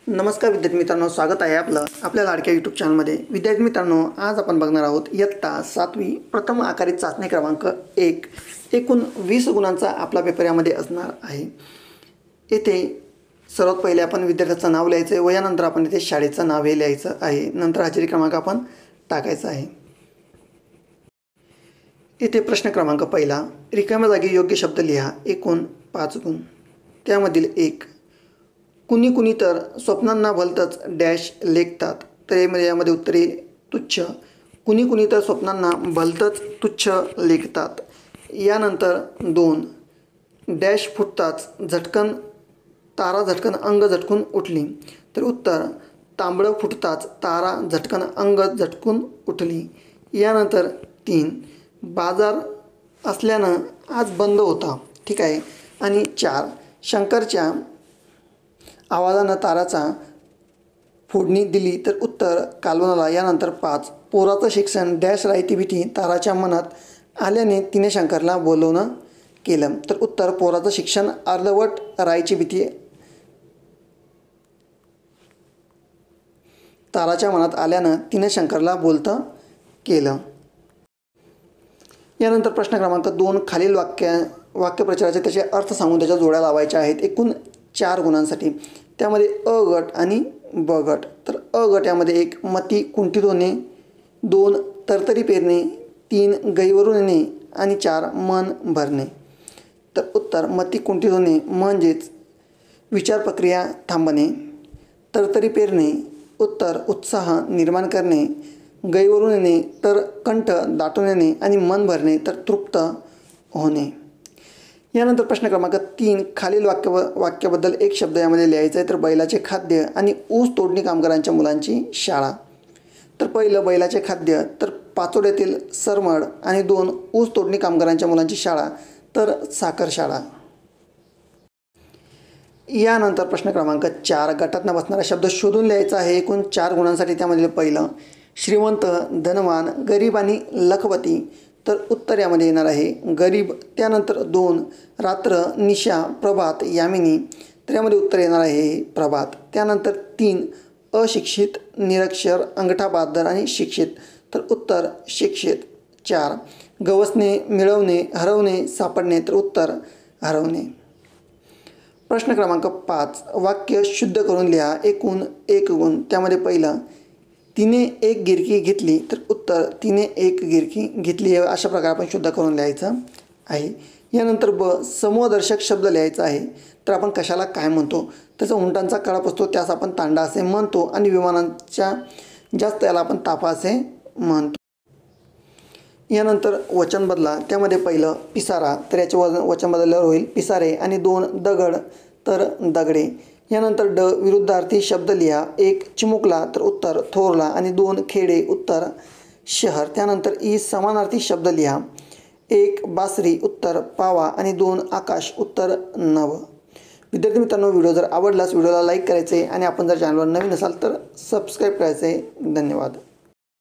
नमस्कार विद्यार्थी मित्रांनो, स्वागत आहे आपल्या लाडक्या यूट्यूब चॅनलमध्ये। विद्यार्थी मित्रांनो, आज आपण बघणार आहोत इयत्ता 7वी प्रथम आकारित चाचणी क्रमांक 1 एकूण 20 गुणांचा आपला पेपर यामध्ये असणार आहे। येथे सर्वात पहिले आपण विद्यार्थ्याचं नाव लिहायचं आहे व यानंतर आपण इथे शाळेचं नाव हे लिहायचं आहे। नंतर हजेरी क्रमांक आपण टाकायचा आहे। येथे प्रश्न क्रमांक पहिला, रिकाम्या जागी योग्य शब्द लिहा, एकूण 5 गुण। त्यामधील 1, कुणी कुणी तर स्वप्नांना भलतंच डॅश लेखतात। तर यामध्ये उत्तर येईल तुच्छ। कुणी कुणी तर स्वप्नांना भलतंच तुच्छ लेखतात। यानंतर 2, डॅश फुटताच झटकन तारा झटकन अंग झटकून उठली। तर उत्तर तांबडं फुटताच तारा झटकन अंग झटकून उठली। यानंतर 3, बाजार असल्यानं आज बंद होता। ठीक आहे। आणि 4, शंकरच्या आवाजानं ताराचा फोडणी दिली। तर उत्तर काल्वनाला। यानंतर 5, पोराचं शिक्षण डॅश राहती भीती ताराच्या मनात आल्याने तिने शंकरला बोलवणं केलं। तर उत्तर पोराचं शिक्षण अर्धवट राहायची भीती ताराच्या मनात आल्यानं तिने शंकरला बोलतं केलं। यानंतर प्रश्न क्रमांक 2, खालील वाक्यप्रचाराचे त्याचे अर्थ सांगून त्याच्या जोड्या लावायच्या आहेत एकूण 4 गुणांसाठी। त्यामध्ये अ गट आणि ब गट। तर अ गट यामध्ये 1, मती कुंठित होणे, 2, तरतरी पेरणे, 3, गैरवरून येणे आणि 4, मन भरणे। तर उत्तर मती कुंठित होणे म्हणजेच विचार प्रक्रिया थांबणे, तरतरी पेरणे उत्तर उत्साह निर्माण करणे, गैरवरून येणे तर कंठ दाटून येणे आणि मन भरणे तर तृप्त होणे। यानंतर प्रश्न क्रमांक 3, खालील वाक्याबद्दल एक शब्द यामध्ये लिहायचा आहे। तर बैलाचे खाद्य आणि ऊस तोडणी कामगारांच्या मुलांची शाळा। तर पहिलं बैलाचे खाद्य तर पाचोड्यातील सरमड आणि 2, ऊस तोडणी कामगारांच्या मुलांची शाळा तर साखर शाळा। यानंतर प्रश्न क्रमांक 4, गटातनं बसणारा शब्द शोधून लिहायचा आहे एकूण 4 गुणांसाठी। त्यामधील पहिलं श्रीमंत, धनवान, गरीब आणि लखपती। तर उत्तर यामध्ये येणार आहे गरीब। त्यानंतर 2, रात्र, निशा, प्रभात, यामिनी। तर यामध्ये उत्तर येणार आहे प्रभात। त्यानंतर 3, अशिक्षित, निरक्षर, अंगठा बहादर आणि शिक्षित। तर उत्तर शिक्षित। 4, गवसणे, मिळवणे, हरवणे, सापडणे। तर उत्तर हरवणे। प्रश्न क्रमांक 5, वाक्य शुद्ध करून लिहा एकूण 1 गुण। त्यामध्ये पहिलं, तिने एक गिरकी घेतली। तर उत्तर तिने एक गिरकी घेतली अशा प्रकारे आपण शुद्ध करून लिहायचं आहे। यानंतर ब, समूहदर्शक शब्द लिहायचा आहे। तर आपण कशाला काय म्हणतो, त्याचा उंटांचा कळप असतो त्यास आपण तांडा असे म्हणतो आणि विमानांच्या जास्त याला आपण ताफा असे म्हणतो। यानंतर वचन बदला। त्यामध्ये पहिलं पिसारा। तर याचे वचन बदलल्यावर होईल पिसारे आणि 2, दगड तर दगडे। यानंतर ड, विरुद्धार्थी शब्द लिहा। 1, चिमुकला तर उत्तर थोरला आणि 2, खेडे उत्तर शहर। त्यानंतर ई, समानार्थी शब्द लिहा। 1, बासरी उत्तर पावा आणि 2, आकाश उत्तर नभ। विद्यार्थी मित्रांनो, व्हिडिओ जर आवडलास व्हिडिओला लाईक करायचे आणि आपण जर चॅनलवर नवीन असाल तर सबस्क्राईब करायचे। धन्यवाद।